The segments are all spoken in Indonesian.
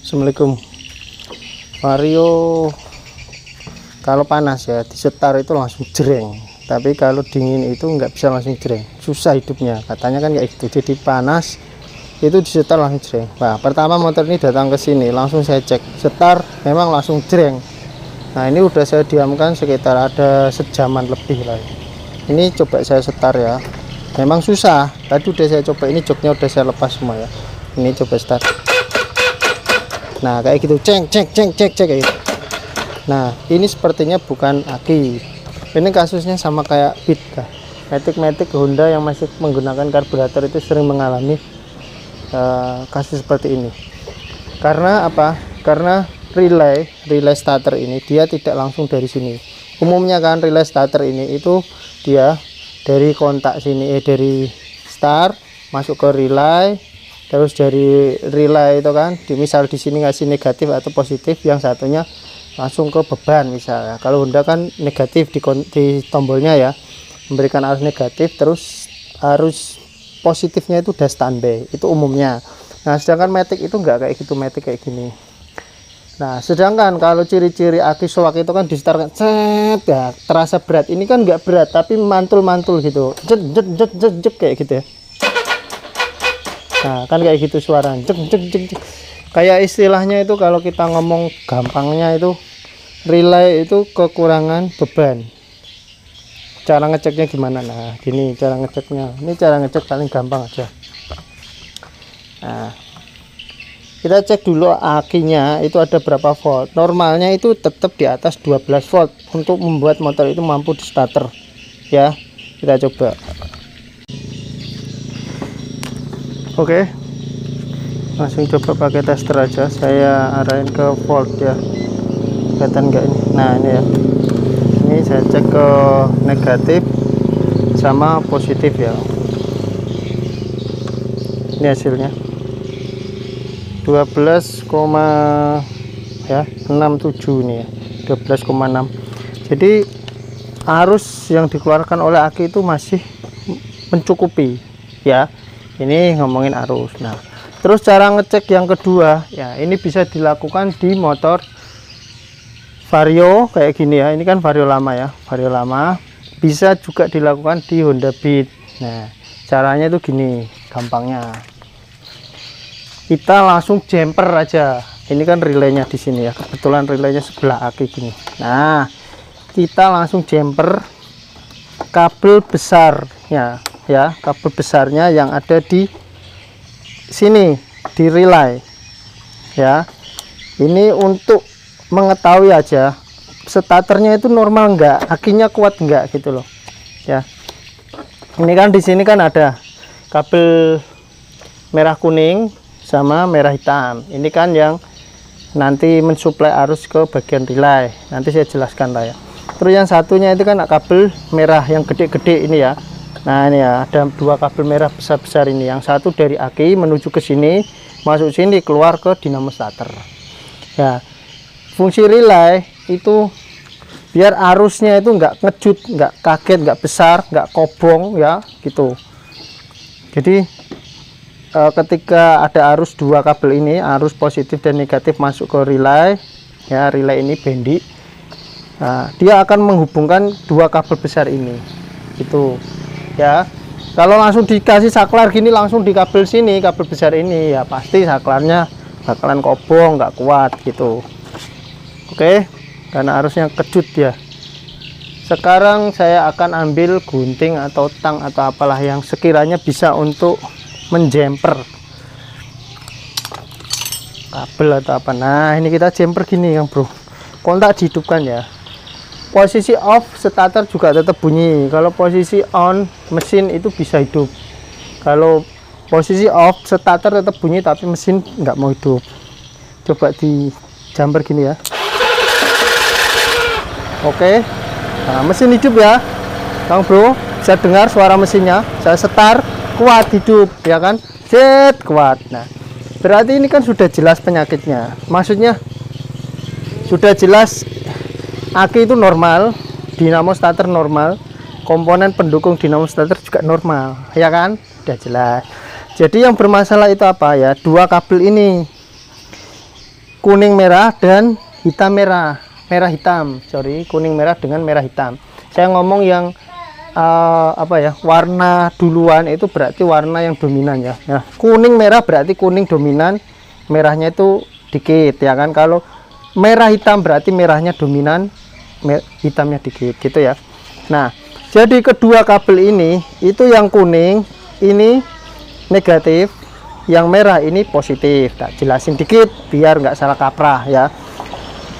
Assalamualaikum. Vario kalau panas ya disetar itu langsung jreng, tapi kalau dingin itu nggak bisa langsung jreng, susah hidupnya katanya kan kayak gitu. Jadi panas itu disetar langsung jreng. Nah, pertama motor ini datang ke sini langsung saya cek setar, memang langsung jreng. Nah, ini udah saya diamkan sekitar ada sejaman lebih lah. Ini coba saya setar ya, memang susah. Tadi udah saya coba, ini joknya udah saya lepas semua ya. Ini coba start. Nah, kayak gitu, cek kayak gitu. Nah, ini sepertinya bukan aki. Ini kasusnya sama kayak Beat kah? Matic Honda yang masih menggunakan karburator itu sering mengalami kasus seperti ini. Karena apa? Karena relay starter ini dia tidak langsung dari sini. Umumnya kan relay starter ini itu dia dari kontak sini, dari start masuk ke relay, terus dari relay itu kan misal di sini ngasih negatif atau positif, yang satunya langsung ke beban misalnya. Kalau Honda kan negatif di tombolnya ya, memberikan arus negatif, terus arus positifnya itu udah standby, itu umumnya. Nah, sedangkan Matic itu enggak kayak gitu, Matic kayak gini. Nah, sedangkan kalau ciri-ciri aki soak itu kan disetarkan cet ya, terasa berat. Ini kan enggak berat tapi mantul-mantul gitu, jet kayak gitu ya. Nah, kan kayak gitu suara jek. Kayak istilahnya itu kalau kita ngomong gampangnya itu relay itu kekurangan beban. Cara ngeceknya gimana? Nah, gini cara ngeceknya. Ini cara ngecek paling gampang aja. Nah, kita cek dulu akinya itu ada berapa volt. Normalnya itu tetap di atas 12 volt untuk membuat motor itu mampu di starter. Ya, kita coba. Oke, langsung coba pakai tester aja. Saya arahin ke volt ya, kelihatan nggak ini? Nah, ini ya, ini saya cek ke negatif sama positif ya. Ini hasilnya 12,67 ini ya, 12,6. Jadi arus yang dikeluarkan oleh aki itu masih mencukupi ya. Ini ngomongin arus. Nah, terus cara ngecek yang kedua ya, ini bisa dilakukan di motor Vario kayak gini ya. Ini kan Vario lama ya, Vario lama. Bisa juga dilakukan di Honda Beat. Nah, caranya itu gini gampangnya, kita langsung jumper aja. Ini kan relaynya di sini ya, kebetulan relaynya sebelah aki gini. Nah, kita langsung jumper kabel besarnya ya, kabel besarnya yang ada di sini di relay ya. Ini untuk mengetahui aja starternya itu normal enggak, akinya kuat enggak gitu loh ya. Ini kan di sini kan ada kabel merah kuning sama merah hitam. Ini kan yang nanti mensuplai arus ke bagian relay, nanti saya jelaskan lah ya. Terus yang satunya itu kan kabel merah yang gede-gede ini ya. Nah, ini ya, ada dua kabel merah besar-besar ini. Yang satu dari aki menuju ke sini, masuk sini, keluar ke dinamo starter. Ya, fungsi relay itu biar arusnya itu enggak ngejut, enggak kaget, enggak besar, enggak kobong ya, gitu. Jadi ketika ada arus dua kabel ini, arus positif dan negatif masuk ke relay, ya, relay ini bendi. Nah, dia akan menghubungkan dua kabel besar ini, gitu. Ya, kalau langsung dikasih saklar gini langsung di kabel sini, kabel besar ini, ya pasti saklarnya bakalan kobong, nggak kuat gitu. Oke, karena arusnya kejut ya. Sekarang saya akan ambil gunting atau tang atau apalah yang sekiranya bisa untuk menjumper kabel atau apa. Nah, ini kita jumper gini yang bro, kontak dihidupkan ya. Posisi off starter juga tetap bunyi. Kalau posisi on mesin itu bisa hidup. Kalau posisi off starter tetap bunyi tapi mesin nggak mau hidup. Coba di jumper gini ya. Oke, nah, mesin hidup ya Kang bro, bisa dengar suara mesinnya. Saya setar kuat, hidup ya kan, set kuat. Nah, berarti ini kan sudah jelas penyakitnya, maksudnya sudah jelas aki itu normal, dinamo starter normal, komponen pendukung dinamo starter juga normal ya kan, udah jelas. Jadi yang bermasalah itu apa ya, dua kabel ini kuning merah dan hitam merah, merah hitam, sorry, kuning merah dengan merah hitam. Saya ngomong yang apa ya, warna duluan itu berarti warna yang dominan ya. Nah, kuning merah berarti kuning dominan, merahnya itu dikit ya kan. Kalau merah hitam berarti merahnya dominan, hitamnya dikit gitu ya. Nah, jadi kedua kabel ini itu yang kuning ini negatif, yang merah ini positif. Tak jelasin dikit biar nggak salah kaprah ya.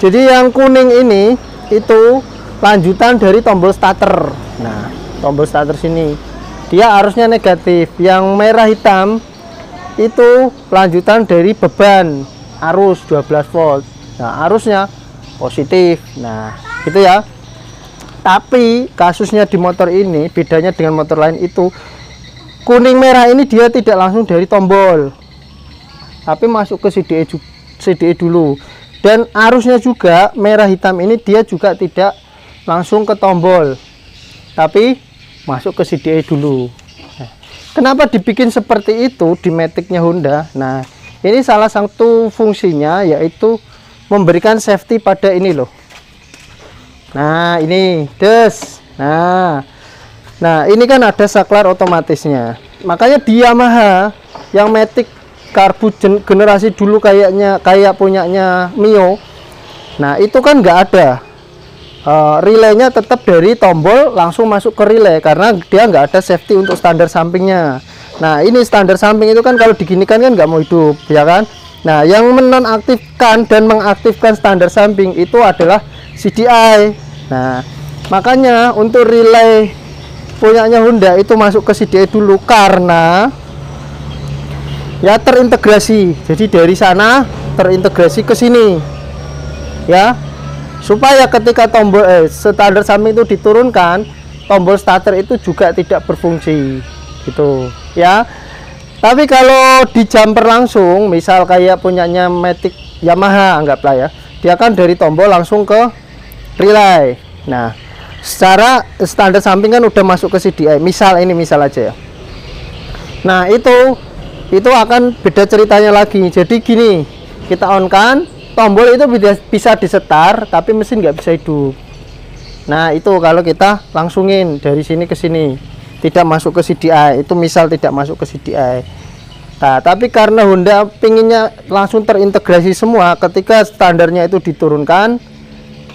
Jadi yang kuning ini itu lanjutan dari tombol starter. Nah, tombol starter sini dia arusnya negatif. Yang merah hitam itu lanjutan dari beban arus 12 volt. Nah, arusnya positif. Nah, gitu ya. Tapi kasusnya di motor ini bedanya dengan motor lain itu, kuning merah ini dia tidak langsung dari tombol, tapi masuk ke CDE dulu. Dan arusnya juga merah hitam ini dia juga tidak langsung ke tombol, tapi masuk ke CDE dulu. Nah, kenapa dibikin seperti itu di Matic-nya Honda? Nah, ini salah satu fungsinya yaitu memberikan safety pada ini loh. Nah, ini des. Nah, ini kan ada saklar otomatisnya. Makanya di Yamaha yang Matic karbu generasi dulu kayak punyanya Mio. Nah, itu kan nggak ada. Relaynya tetap dari tombol langsung masuk ke relay karena dia nggak ada safety untuk standar sampingnya. Nah, ini standar samping itu kan kalau diginikan kan nggak mau hidup, ya kan? Nah, yang menonaktifkan dan mengaktifkan standar samping itu adalah CDI. Nah, makanya untuk relay punyanya Honda itu masuk ke CDI dulu karena ya terintegrasi. Jadi dari sana terintegrasi ke sini. Ya. Supaya ketika tombol standar samping itu diturunkan, tombol starter itu juga tidak berfungsi. Gitu, ya. Tapi kalau di jumper langsung, misal kayak punyanya Matic Yamaha anggaplah ya, dia kan dari tombol langsung ke relay. Nah, secara standar samping kan udah masuk ke CDI. Misal aja ya. Nah, itu akan beda ceritanya lagi. Jadi gini, kita on kan, tombol itu bisa disetar, tapi mesin nggak bisa hidup. Nah, itu kalau kita langsungin dari sini ke sini, tidak masuk ke CDI. Itu misal tidak masuk ke CDI. Nah, tapi karena Honda pinginnya langsung terintegrasi semua, ketika standarnya itu diturunkan,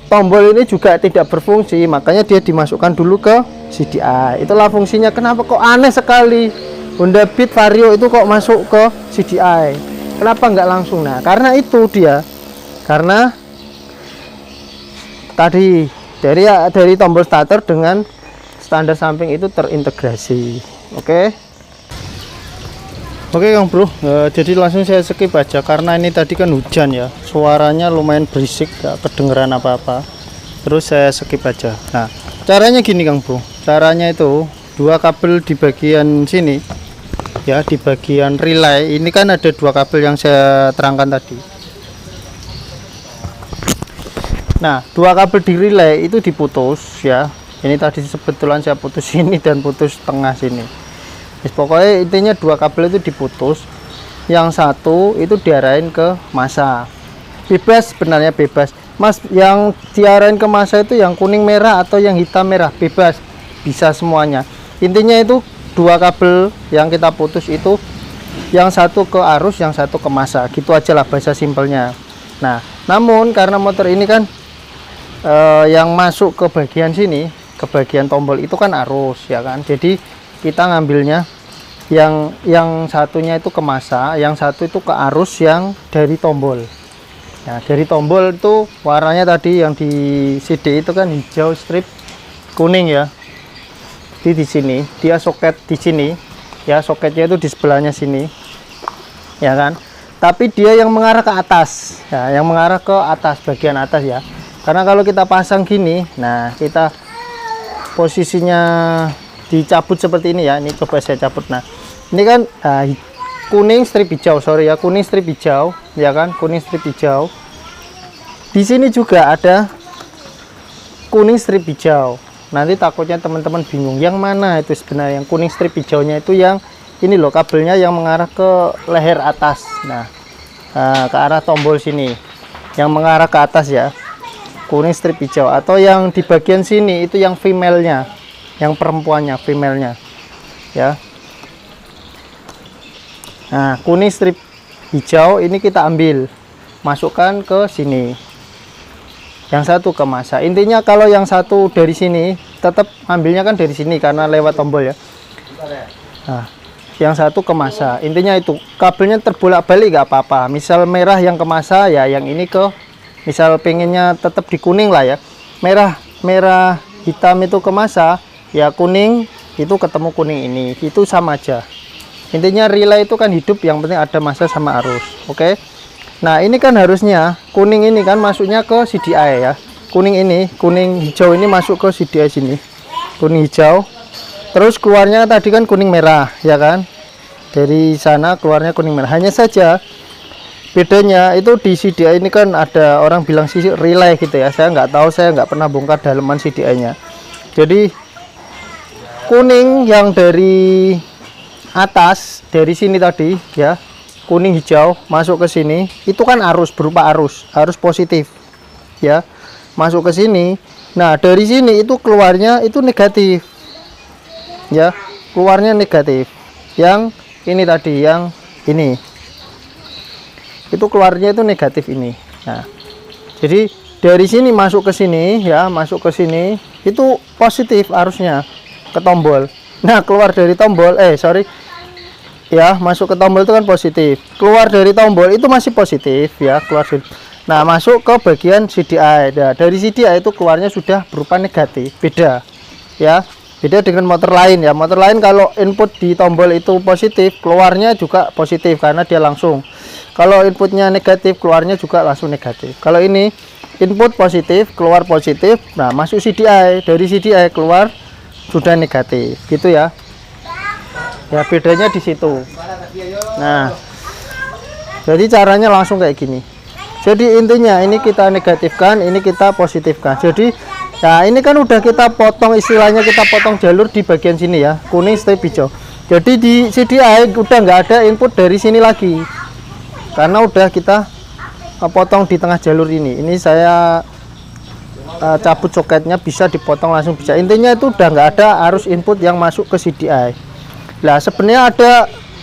tombol ini juga tidak berfungsi, makanya dia dimasukkan dulu ke CDI. Itulah fungsinya. Kenapa kok aneh sekali Honda Beat Vario itu kok masuk ke CDI? Kenapa nggak langsung? Nah, karena itu dia, karena tadi dari tombol starter dengan standar samping itu terintegrasi. Oke Kang Bro, jadi langsung saya skip aja karena ini tadi kan hujan ya, suaranya lumayan berisik, gak kedengeran apa-apa. Terus saya skip aja. Nah, caranya gini Kang Bro, caranya itu dua kabel di bagian sini ya, di bagian relay ini kan ada dua kabel yang saya terangkan tadi. Nah, dua kabel di relay itu diputus ya. Ini tadi sebetulnya saya putus ini dan putus tengah sini. Pokoknya intinya dua kabel itu diputus. Yang satu itu diarahin ke massa. Bebas, sebenarnya bebas. Mas, yang diarahin ke massa itu yang kuning merah atau yang hitam merah, bebas. Bisa semuanya. Intinya itu dua kabel yang kita putus itu, yang satu ke arus, yang satu ke massa. Gitu aja lah bahasa simpelnya. Nah, namun karena motor ini kan yang masuk ke bagian sini, ke bagian tombol itu kan arus ya kan. Jadi kita ngambilnya yang satunya itu ke massa, yang satu itu ke arus yang dari tombol. Nah, dari tombol itu warnanya tadi yang di CD itu kan hijau strip kuning ya. Di sini dia soket di sini ya, soketnya itu di sebelahnya sini ya kan. Tapi dia yang mengarah ke atas ya, yang mengarah ke atas, bagian atas ya. Karena kalau kita pasang gini, nah kita posisinya dicabut seperti ini ya. Ini coba saya cabut. Nah, ini kan kuning strip hijau, sorry ya, kuning strip hijau ya kan, kuning strip hijau. Di sini juga ada kuning strip hijau. Nanti takutnya teman-teman bingung yang mana itu sebenarnya. Yang kuning strip hijaunya itu yang ini loh, kabelnya yang mengarah ke leher atas. Nah, ke arah tombol sini yang mengarah ke atas ya, kuning strip hijau. Atau yang di bagian sini itu yang female-nya, yang perempuannya, female-nya ya. Nah, kuning strip hijau ini kita ambil, masukkan ke sini. Yang satu ke masa. Intinya kalau yang satu dari sini, tetap ambilnya kan dari sini karena lewat tombol ya. Nah, yang satu ke masa. Intinya itu kabelnya terbolak-balik gak apa-apa. Misal merah yang ke masa ya, yang ini ke, misal pengennya tetap di kuning lah ya, merah hitam itu ke masa ya, kuning itu ketemu kuning ini, itu sama aja. Intinya relay itu kan hidup, yang penting ada masa sama arus. Oke. Nah, ini kan harusnya kuning ini kan masuknya ke CDI ya, kuning ini, kuning hijau ini masuk ke CDI sini, kuning hijau. Terus keluarnya tadi kan kuning merah ya kan, dari sana keluarnya kuning merah. Hanya saja bedanya itu di CDI ini kan ada orang bilang sisi relay gitu ya, saya nggak tahu, saya nggak pernah bongkar daleman CDI nya. Jadi kuning yang dari atas, dari sini tadi ya, kuning hijau masuk ke sini, itu kan arus, berupa arus positif ya, masuk ke sini. Nah, dari sini itu keluarnya itu negatif ya, keluarnya negatif. Yang ini tadi, yang ini itu keluarnya itu negatif ini. Nah, jadi dari sini masuk ke sini ya, masuk ke sini itu positif arusnya ke tombol. Nah, keluar dari tombol ya, masuk ke tombol itu kan positif, keluar dari tombol itu masih positif ya, keluar. Nah, masuk ke bagian CDI. Nah, dari CDI itu keluarnya sudah berupa negatif. Beda ya, beda dengan motor lain ya. Motor lain kalau input di tombol itu positif, keluarnya juga positif karena dia langsung. Kalau inputnya negatif, keluarnya juga langsung negatif. Kalau ini input positif, keluar positif. Nah, masuk CDI, dari CDI keluar sudah negatif gitu ya. Ya, bedanya di situ. Nah, jadi caranya langsung kayak gini. Jadi intinya ini kita negatifkan, ini kita positifkan. Jadi nah, ini kan udah kita potong, istilahnya kita potong jalur di bagian sini ya, kuning strip hijau. Jadi di CDI udah nggak ada input dari sini lagi, karena udah kita potong di tengah jalur ini. Ini saya cabut soketnya, bisa dipotong langsung bisa. Intinya itu udah nggak ada arus input yang masuk ke CDI. Nah, sebenarnya ada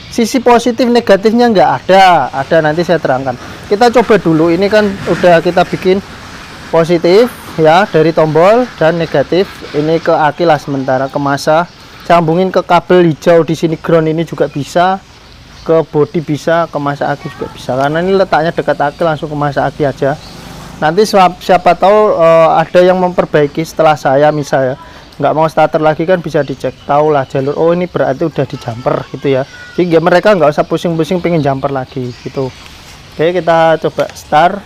sisi positif negatifnya, nggak ada nanti saya terangkan. Kita coba dulu, ini kan udah kita bikin positif ya dari tombol, dan negatif ini ke aki lah sementara, ke masa sambungin ke kabel hijau di sini, ground ini juga bisa, ke body bisa, ke masa aki juga bisa, karena ini letaknya dekat aki, langsung ke masa aki aja. Nanti siapa tahu ada yang memperbaiki setelah saya, misalnya nggak mau starter lagi kan bisa dicek, tahu lah jalur, oh ini berarti udah di jumper gitu ya. Jadi mereka nggak usah pusing-pusing pengen jumper lagi gitu. Oke, kita coba start.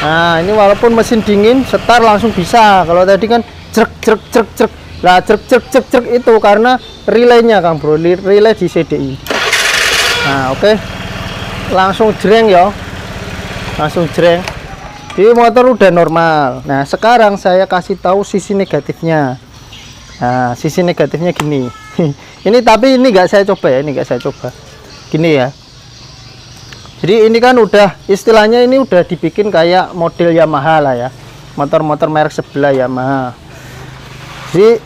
Nah, ini walaupun mesin dingin, setar langsung bisa. Kalau tadi kan cerk. Lah cerk itu karena relaynya Kang Bro, relay di CDI. Nah, oke. Langsung jreng ya. Langsung jreng. Di motor udah normal. Nah, sekarang saya kasih tahu sisi negatifnya. Nah, sisi negatifnya gini. Ini tapi ini nggak saya coba ya, ini nggak saya coba. Gini ya. Jadi ini kan udah istilahnya ini udah dibikin kayak model Yamaha lah ya, motor-motor merek sebelah Yamaha. Jadi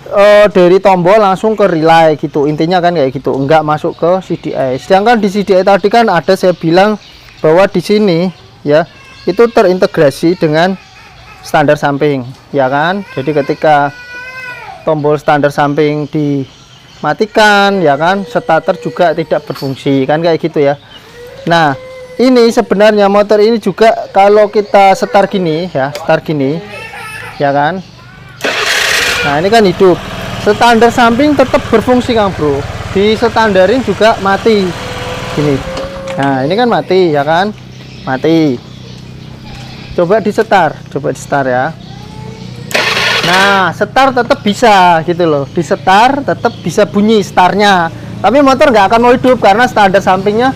dari tombol langsung ke relay gitu, intinya kan kayak gitu, enggak masuk ke CDI. Sedangkan di CDI tadi kan ada, saya bilang bahwa di sini ya itu terintegrasi dengan standar samping ya kan. Jadi ketika tombol standar samping dimatikan ya kan, starter juga tidak berfungsi kan kayak gitu ya. Nah, ini sebenarnya motor ini juga kalau kita start gini ya, start gini ya kan. Nah, ini kan hidup, standar samping tetap berfungsi Kang Bro, di standarin juga mati gini. Nah, ini kan mati ya kan, mati. Coba di start ya. Nah, start tetap bisa gitu loh, di start tetap bisa bunyi startnya, tapi motor nggak akan mau hidup karena standar sampingnya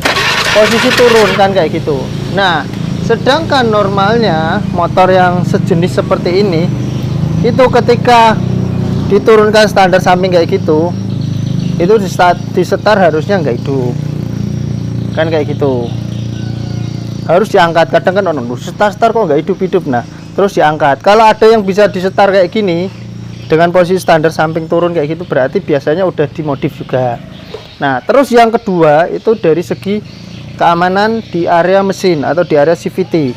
posisi turun kan kayak gitu. Nah, sedangkan normalnya motor yang sejenis seperti ini itu ketika diturunkan standar samping kayak gitu, itu di start harusnya nggak hidup kan kayak gitu. harus diangkat. Kadang kan orang setar kok nggak hidup-hidup, nah terus diangkat. Kalau ada yang bisa disetar kayak gini dengan posisi standar samping turun kayak gitu, berarti biasanya udah dimodif juga. Nah terus yang kedua itu dari segi keamanan di area mesin atau di area CVT.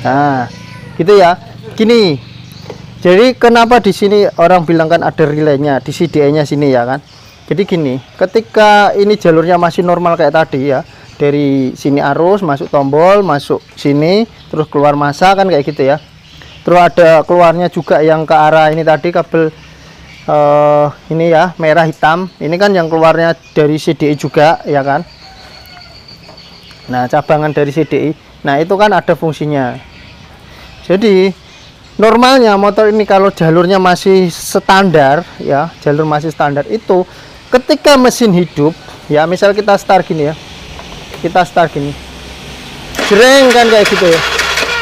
Nah gitu ya, gini. Jadi kenapa di sini orang bilang kan ada relaynya di CDI-nya sini ya kan. Jadi gini, ketika ini jalurnya masih normal kayak tadi ya, dari sini arus masuk tombol, masuk sini, terus keluar massa kan kayak gitu ya. Terus ada keluarnya juga yang ke arah ini tadi kabel ini ya, merah hitam. Ini kan yang keluarnya dari CDI juga ya kan. Nah, cabangan dari CDI. Nah, itu kan ada fungsinya. Jadi normalnya motor ini kalau jalurnya masih standar ya, jalur masih standar itu ketika mesin hidup ya, misal kita start gini ya, kita start gini jreng kan kayak gitu ya,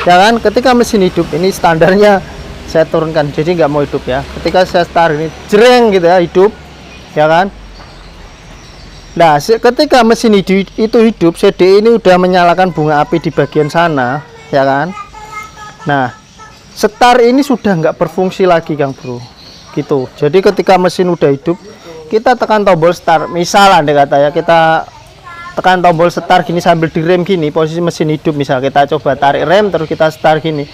ya kan. Ketika mesin hidup ini standarnya saya turunkan jadi nggak mau hidup ya, ketika saya start ini jreng gitu ya, hidup ya kan. Nah ketika mesin itu hidup, CD ini udah menyalakan bunga api di bagian sana ya kan. Nah setar ini sudah nggak berfungsi lagi Kang Bro gitu. Jadi ketika mesin udah hidup, kita tekan tombol start, misal andai kata ya, kita tekan tombol start gini sambil direm gini, posisi mesin hidup, misal kita coba tarik rem terus kita start gini,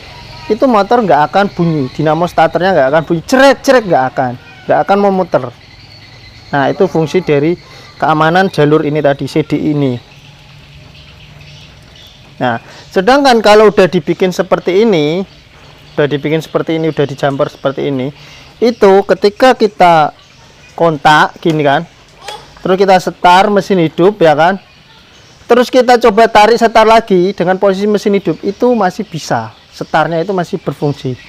itu motor nggak akan bunyi, dinamo starternya nggak akan bunyi, cerek nggak akan memutar. Nah itu fungsi dari keamanan jalur ini tadi, CD ini. Nah sedangkan kalau udah dibikin seperti ini, udah di jumper seperti ini, itu ketika kita kontak gini kan, terus kita setar mesin hidup ya kan, terus kita coba tarik setar lagi dengan posisi mesin hidup, itu masih bisa, setarnya itu masih berfungsi,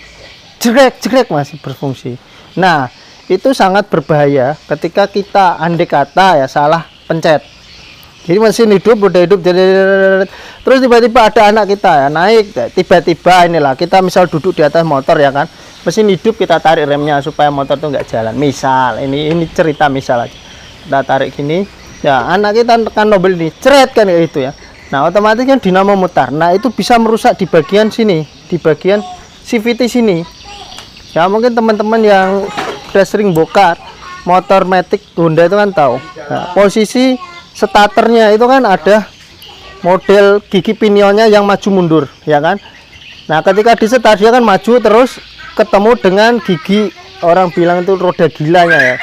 jrek masih berfungsi. Nah itu sangat berbahaya ketika kita andai kata ya salah pencet. Jadi mesin hidup udah hidup, terus tiba-tiba ada anak kita ya naik, tiba-tiba inilah kita misal duduk di atas motor ya kan, mesin hidup kita tarik remnya supaya motor tuh nggak jalan. Misal ini cerita misal aja, kita tarik gini ya, anak kita tekan tombol ini ceret kan kayak gitu ya. Nah otomatis kan dinamo mutar. Nah itu bisa merusak di bagian sini, di bagian CVT sini ya. Mungkin teman-teman yang udah sering bongkar motor Matic Honda itu kan tahu. Nah, posisi starternya itu kan ada model gigi pinionnya yang maju mundur ya kan. Nah ketika disetar dia kan maju terus ketemu dengan gigi, orang bilang itu roda gilanya ya.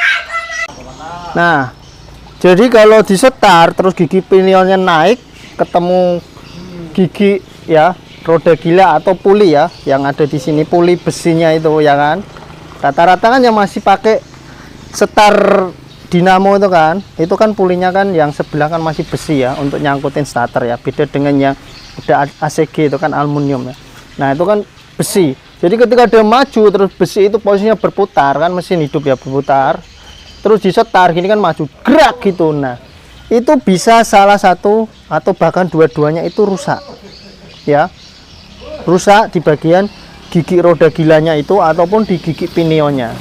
Nah jadi kalau disetar terus gigi pinionnya naik ketemu gigi ya, roda gila atau puli ya, yang ada di sini puli besinya itu ya kan. Rata-rata kan yang masih pakai setar dinamo itu kan pulinya kan yang sebelah kan masih besi ya untuk nyangkutin starter ya, beda dengan yang udah ACG itu kan aluminium ya. Nah itu kan besi, jadi ketika dia maju terus besi itu posisinya berputar kan, mesin hidup ya berputar, terus disetar gini kan maju gerak gitu. Nah itu bisa salah satu atau bahkan dua-duanya itu rusak ya, rusak di bagian gigi roda gilanya itu ataupun di gigi pinionnya,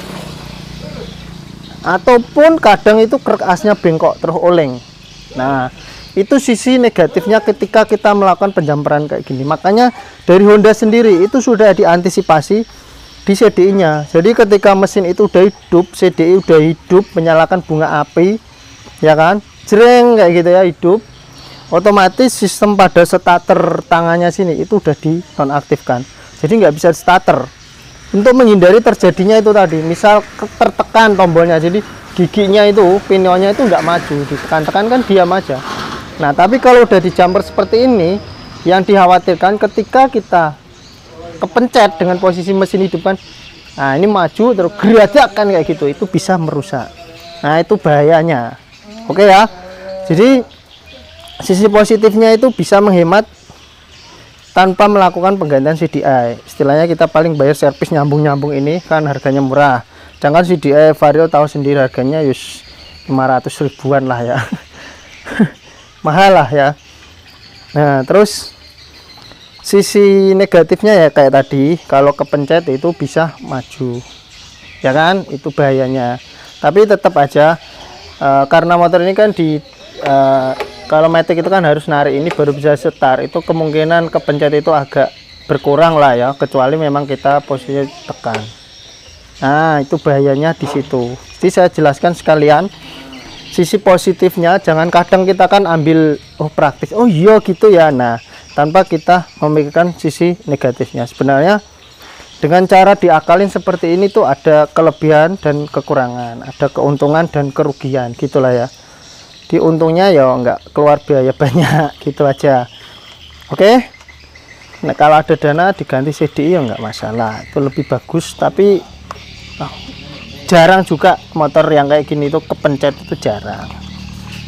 ataupun kadang itu krek asnya bengkok terus oleng. Nah itu sisi negatifnya ketika kita melakukan penjamperan kayak gini. Makanya dari Honda sendiri itu sudah diantisipasi di CDI nya. Jadi ketika mesin itu udah hidup, CDI udah hidup, menyalakan bunga api ya kan, jreng kayak gitu ya, hidup, otomatis sistem pada starter tangannya sini itu udah dinonaktifkan, jadi nggak bisa starter. Untuk menghindari terjadinya itu tadi, misal tertekan tombolnya, jadi giginya itu, pinionnya itu nggak maju, ditekan-tekan kan diam aja. Nah tapi kalau udah di jumper seperti ini, yang dikhawatirkan ketika kita kepencet dengan posisi mesin hidup kan, nah ini maju terus geradak kan kayak gitu, itu bisa merusak. Nah itu bahayanya. Oke ya, jadi sisi positifnya itu bisa menghemat tanpa melakukan penggantian CDI. Istilahnya kita paling bayar servis nyambung-nyambung ini kan harganya murah. Sedangkan CDI Vario tahu sendiri harganya 500 ribuan lah ya. Mahal lah ya. Nah terus sisi negatifnya ya kayak tadi, kalau kepencet itu bisa maju ya kan, itu bahayanya. Tapi tetap aja karena motor ini kan kalau matic itu kan harus narik ini baru bisa setar, itu kemungkinan kepencet itu agak berkurang lah ya, kecuali memang kita posisi tekan. Nah itu bahayanya di situ. Jadi saya jelaskan sekalian sisi positifnya, jangan kadang kita kan ambil oh praktis, oh iya gitu ya, nah tanpa kita memikirkan sisi negatifnya. Sebenarnya dengan cara diakalin seperti ini tuh ada kelebihan dan kekurangan, ada keuntungan dan kerugian gitulah ya. Di untungnya ya nggak keluar biaya banyak gitu aja. Oke. Nah kalau ada dana diganti CDI ya nggak masalah, itu lebih bagus. Tapi jarang juga motor yang kayak gini itu kepencet, itu jarang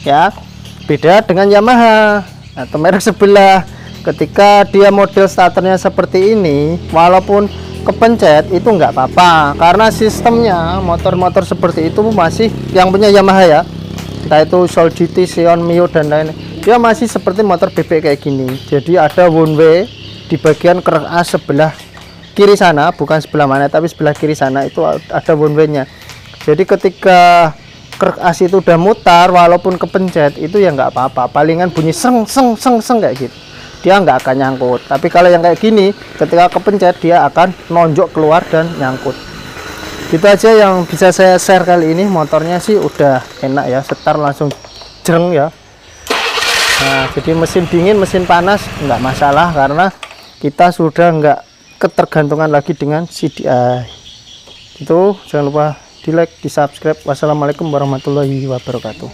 ya. Beda dengan Yamaha atau merek sebelah, ketika dia model starternya seperti ini, walaupun kepencet itu nggak apa-apa, karena sistemnya motor-motor seperti itu masih yang punya Yamaha ya, entah itu Soul GT, Sion, Mio dan lain, dia masih seperti motor bebek kayak gini. Jadi ada one way di bagian kerek as sebelah kiri sana, bukan sebelah mana tapi sebelah kiri sana itu ada one way nya. Jadi ketika kerek as itu udah mutar walaupun kepencet itu ya nggak apa-apa, palingan bunyi seng seng seng seng kayak gitu, dia nggak akan nyangkut. Tapi kalau yang kayak gini ketika kepencet dia akan nonjok keluar dan nyangkut. Gitu aja yang bisa saya share kali ini. Motornya sih udah enak ya, setar langsung jreng ya. Nah jadi mesin dingin mesin panas nggak masalah, karena kita sudah nggak ketergantungan lagi dengan CDI. Itu jangan lupa di like, di subscribe. Wassalamualaikum warahmatullahi wabarakatuh.